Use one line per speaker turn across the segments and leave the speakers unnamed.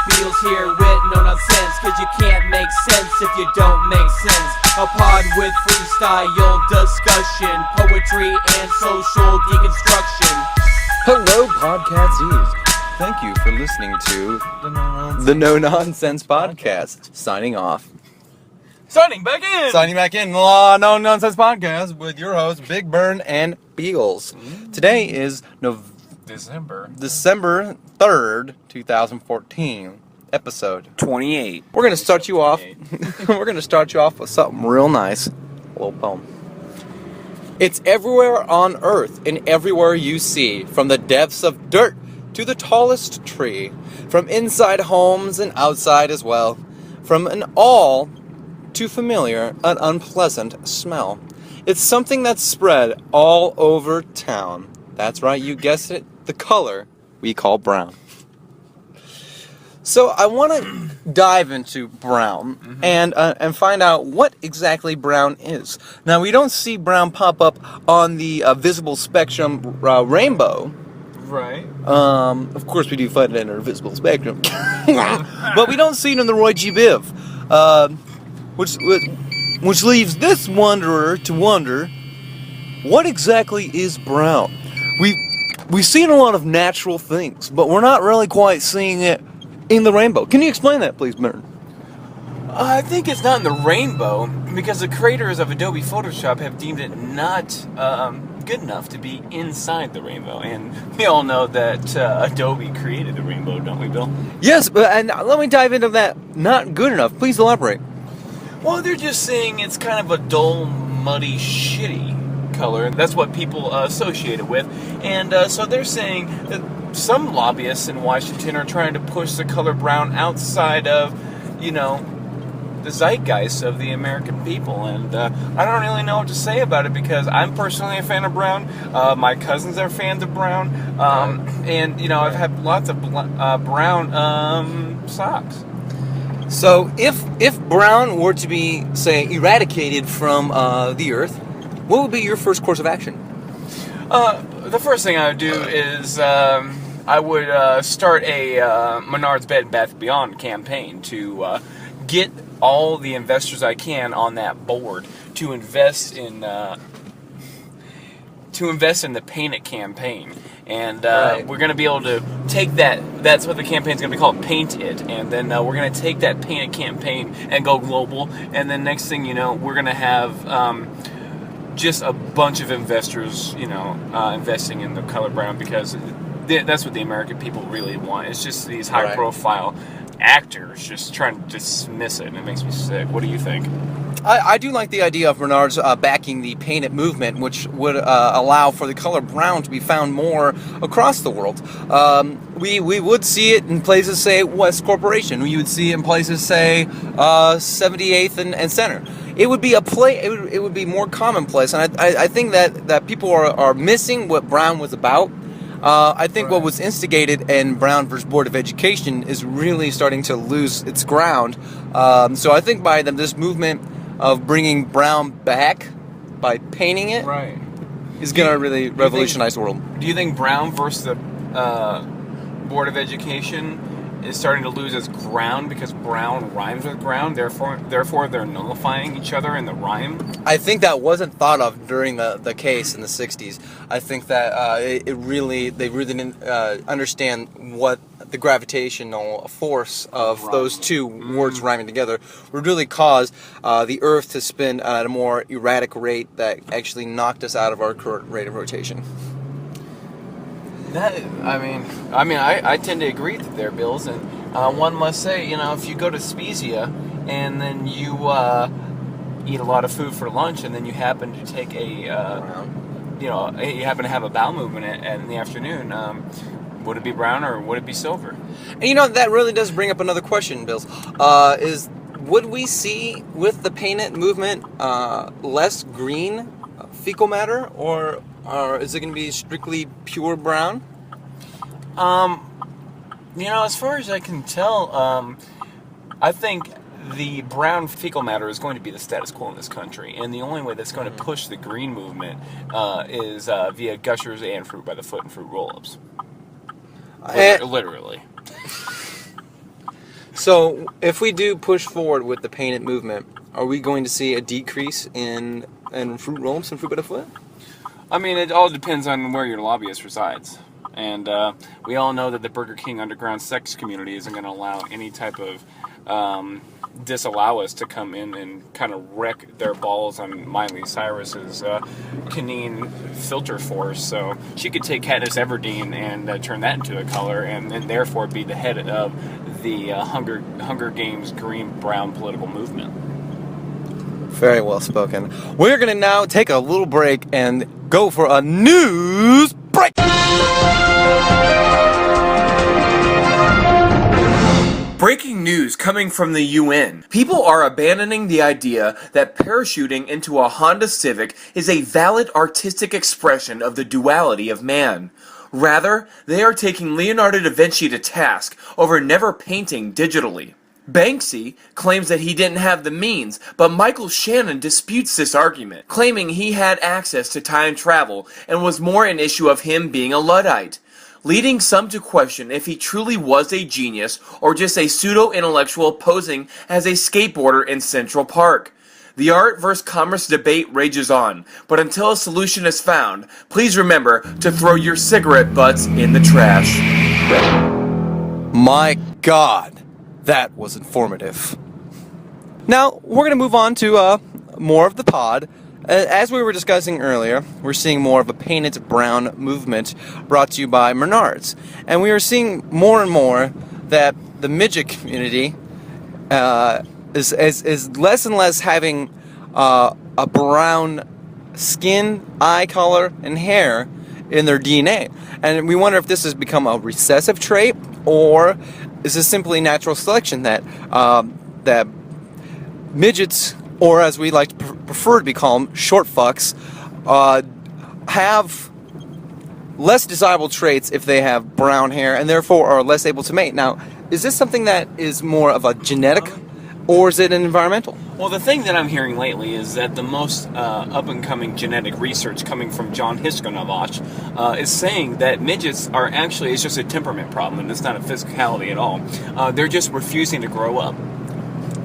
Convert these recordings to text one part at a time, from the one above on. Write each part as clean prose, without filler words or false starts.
Beals here with no nonsense, cause you can't make sense if you don't make sense. A pod with freestyle discussion, poetry and social deconstruction.
Hello, podcastees. Thank you for listening to the No Nonsense Podcast. Signing off.
Signing back in!
Signing back in, the No Nonsense Podcast with your hosts, Big Burn and Beals. Today is December 3rd, 2014. Episode
28.
We're gonna start you off. We're gonna start you off with something real nice. A little poem. It's everywhere on earth and everywhere you see, from the depths of dirt to the tallest tree, from inside homes and outside as well, from an all too familiar, an unpleasant smell. It's something that's spread all over town. That's right, you guessed it, the color we call brown. So I want to dive into brown and find out what exactly brown is. Now, we don't see brown pop up on the visible spectrum rainbow.
Right.
Of course, we do find it in our visible spectrum. But we don't see it in the Roy G. Biv. Which leaves this wanderer to wonder, what exactly is brown? We've seen a lot of natural things, but we're not really quite seeing it in the rainbow. Can you explain that, please, Burn?
I think it's not in the rainbow because the creators of Adobe Photoshop have deemed it not good enough to be inside the rainbow. And we all know that Adobe created the rainbow, don't we, Bill?
Yes, and let me dive into that. Not good enough. Please elaborate.
Well, they're just saying it's kind of a dull, muddy, shitty color. That's what people associate it with. And so they're saying that some lobbyists in Washington are trying to push the color brown outside of, the zeitgeist of the American people. And I don't really know what to say about it because I'm personally a fan of brown. My cousins are fans of brown. And, I've had lots of brown socks.
So, if brown were to be, say, eradicated from the earth, what would be your first course of action?
The first thing I would do is I would start a Menards Bed Bath Beyond campaign to get all the investors I can on that board to invest in the Paint It campaign. And we're going to be able to take that's what the campaign's going to be called, Paint It. And then we're going to take that Paint It campaign and go global. And then next thing you know, we're going to have just a bunch of investors, investing in the color brown because that's what the American people really want. It's just these high-profile actors just trying to dismiss it, and it makes me sick. What do you think?
I do like the idea of Menards backing the Paint It movement, which would allow for the color brown to be found more across the world. We would see it in places, say, West Corporation. We would see it in places, say, 78th and Center. It would be it would be more commonplace, and I think that people are missing what brown was about. I think what was instigated in Brown versus Board of Education is really starting to lose its ground. So I think by this movement of bringing brown back by painting it is going to really revolutionize the world.
Do you think Brown versus the Board of Education is starting to lose its ground because brown rhymes with ground, therefore they're nullifying each other in the rhyme?
I think that wasn't thought of during the case in the 60s. I think that they really didn't understand what the gravitational force of those two words rhyming together would really cause the Earth to spin at a more erratic rate that actually knocked us out of our current rate of rotation.
I tend to agree with there, Bills, and one must say, if you go to Spezia and then you eat a lot of food for lunch, and then you happen to take you happen to have a bowel movement in the afternoon, would it be brown or would it be silver?
And that really does bring up another question, Bills. Would we see with the Paint It movement less green fecal matter, or is it going to be strictly pure brown?
As far as I can tell, I think the brown fecal matter is going to be the status quo in this country, and the only way that's going to push the green movement is via Gushers and Fruit by the Foot and Fruit roll-ups. Literally.
So, if we do push forward with the painted movement, are we going to see a decrease in fruit roll-ups and fruit by the foot?
I mean, it all depends on where your lobbyist resides. And we all know that the Burger King underground sex community isn't going to allow any type of disallow us to come in and kind of wreck their balls on Miley Cyrus's canine filter force. So she could take Katniss Everdeen and turn that into a color, and therefore be the head of the Hunger Games green-brown political movement.
Very well spoken. We're going to now take a little break and go for a news break. Breaking news coming from the UN. People are abandoning the idea that parachuting into a Honda Civic is a valid artistic expression of the duality of man. Rather, they are taking Leonardo da Vinci to task over never painting digitally. Banksy claims that he didn't have the means, but Michael Shannon disputes this argument, claiming he had access to time travel and was more an issue of him being a Luddite, leading some to question if he truly was a genius or just a pseudo-intellectual posing as a skateboarder in Central Park. The art versus commerce debate rages on, but until a solution is found, please remember to throw your cigarette butts in the trash. My God, that was informative. Now, we're going to move on to more of the pod. As we were discussing earlier, we're seeing more of a painted brown movement brought to you by Menards. And we are seeing more and more that the midget community is less and less having a brown skin, eye color, and hair in their DNA. And we wonder if this has become a recessive trait, or is this simply natural selection that that midgets, or as we like to prefer to be called, short fucks, have less desirable traits if they have brown hair and therefore are less able to mate. Now, is this something that is more of a genetic, or is it an environmental?
Well, the thing that I'm hearing lately is that the most up-and-coming genetic research coming from John Hiskonovich is saying that midgets are actually, it's just a temperament problem, and it's not a physicality at all. They're just refusing to grow up.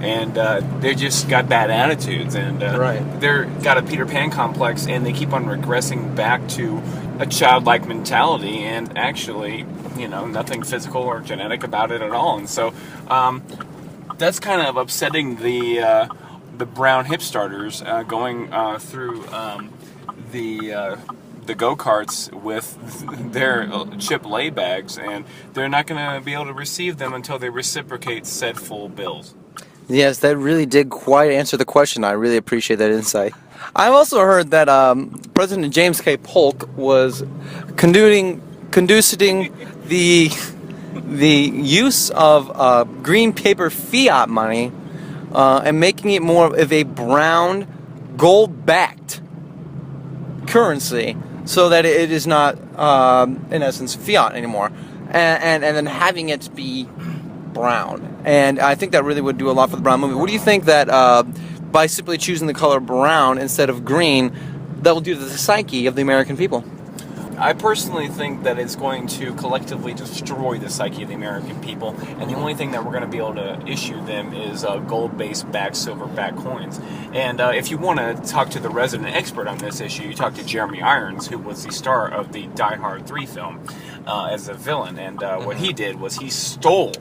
And they just got bad attitudes, and they're got a Peter Pan complex, and they keep on regressing back to a childlike mentality, and actually, nothing physical or genetic about it at all. And so that's kind of upsetting the brown hip starters going through the go-karts with their chip lay bags, and they're not going to be able to receive them until they reciprocate said full bills.
Yes, that really did quite answer the question. I really appreciate that insight. I've also heard that President James K. Polk was conducting the use of green paper fiat money and making it more of a brown, gold-backed currency, so that it is not, in essence, fiat anymore, and then having it be brown. And I think that really would do a lot for the brown movement. What do you think that by simply choosing the color brown instead of green, that will do to the psyche of the American people?
I personally think that it's going to collectively destroy the psyche of the American people, and the only thing that we're going to be able to issue them is gold-based backed, silver-backed coins. And if you want to talk to the resident expert on this issue, you talk to Jeremy Irons, who was the star of the Die Hard 3 film as a villain. And what he did was he stole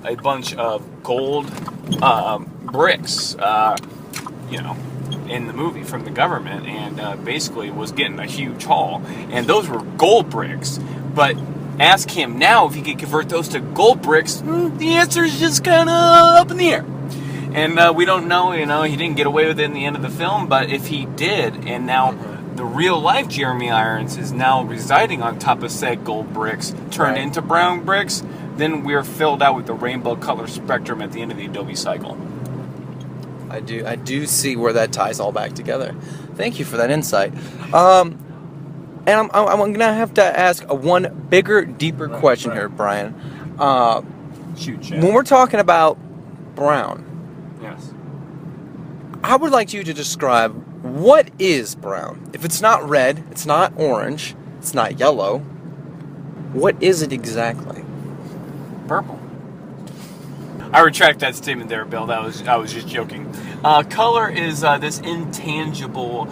a bunch of gold bricks, in the movie from the government, and basically was getting a huge haul. And those were gold bricks. But ask him now if he could convert those to gold bricks. The answer is just kind of up in the air. And we don't know, he didn't get away with it in the end of the film, but if he did, and now the real life Jeremy Irons is now residing on top of said gold bricks turned into brown bricks, then we're filled out with the rainbow color spectrum at the end of the Adobe cycle.
I do see where that ties all back together. Thank you for that insight. And I'm going to have to ask one bigger, deeper question here, Brian.
Shoot, Chad.
When we're talking about brown,
yes,
I would like you to describe what is brown. If it's not red, it's not orange, it's not yellow, what is it exactly?
Purple. I retract that statement there, Bill. I was just joking. Color is this intangible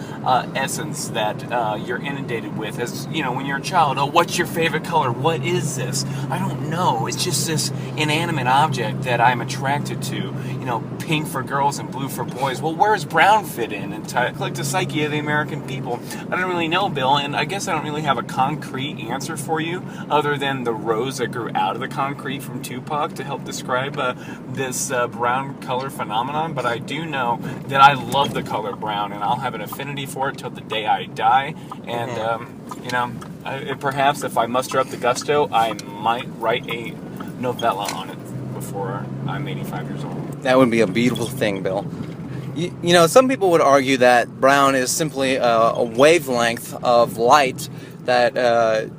essence that you're inundated with. As you know, when you're a child, oh, what's your favorite color? What is this? I don't know. It's just this inanimate object that I'm attracted to. You know, pink for girls and blue for boys. Well, where's brown fit in? And like the psyche of the American people, I don't really know, Bill. And I guess I don't really have a concrete answer for you, other than the rose that grew out of the concrete from Tupac to help describe this brown color phenomenon. But I do know that I love the color brown, and I'll have an affinity for it till the day I die. And you know, perhaps if I muster up the gusto, I might write a novella on it before I'm 85 years old.
That would be a beautiful thing, Bill. You know, some people would argue that brown is simply a wavelength of light that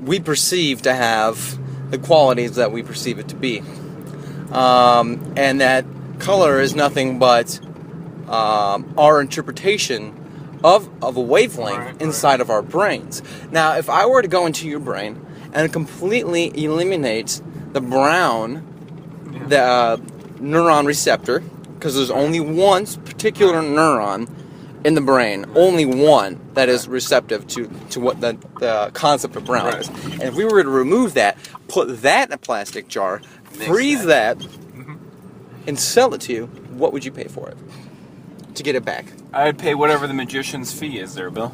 we perceive to have the qualities that we perceive it to be. And that color is nothing but our interpretation of a wavelength inside of our brains. Now, if I were to go into your brain and completely eliminate the brown, the neuron receptor, because there's only one particular neuron in the brain, only one that is receptive to what the concept of brown is. And if we were to remove that, put that in a plastic jar, freeze that, and sell it to you, what would you pay for it to get it back?
I'd pay whatever the magician's fee is there, Bill.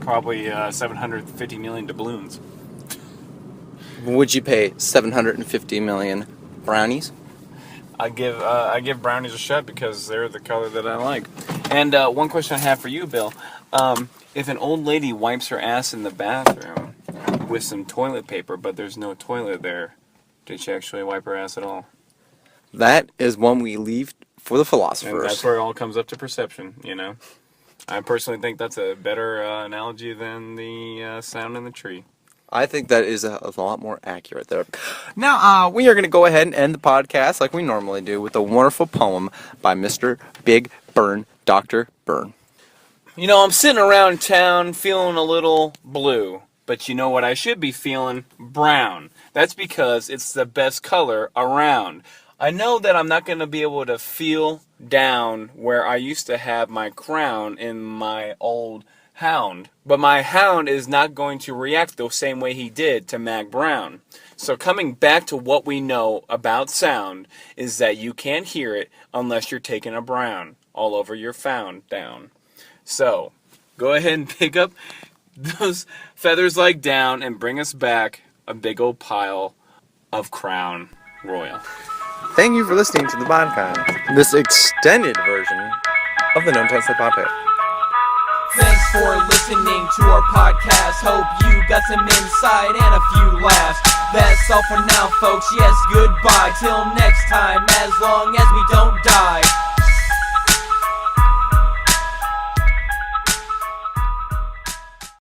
Probably $750 million doubloons.
Would you pay 750 million brownies?
I give brownies a shot because they're the color that I like. And one question I have for you, Bill. If an old lady wipes her ass in the bathroom with some toilet paper, but there's no toilet there, did she actually wipe her ass at all?
That is one we leave for the philosophers.
And that's where it all comes up to perception, you know. I personally think that's a better analogy than the sound in the tree.
I think that is a lot more accurate there. Now, we are going to go ahead and end the podcast like we normally do with a wonderful poem by Mr. Big Burn, Dr. Burn.
You know, I'm sitting around town feeling a little blue, but you know what I should be feeling? Brown. That's because it's the best color around. I know that I'm not going to be able to feel down where I used to have my crown in my old hound, but my hound is not going to react the same way he did to Mac Brown. So coming back to what we know about sound is that you can't hear it unless you're taking a brown all over your found down. So go ahead and pick up those feathers like down and bring us back a big old pile of Crown Royal.
Thank you for listening to the podcast, this extended version of the No Time Slip Podcast.
Thanks for listening to our podcast. Hope you got some insight and a few laughs. That's all for now, folks. Yes, goodbye. Till next time, as long as we don't die.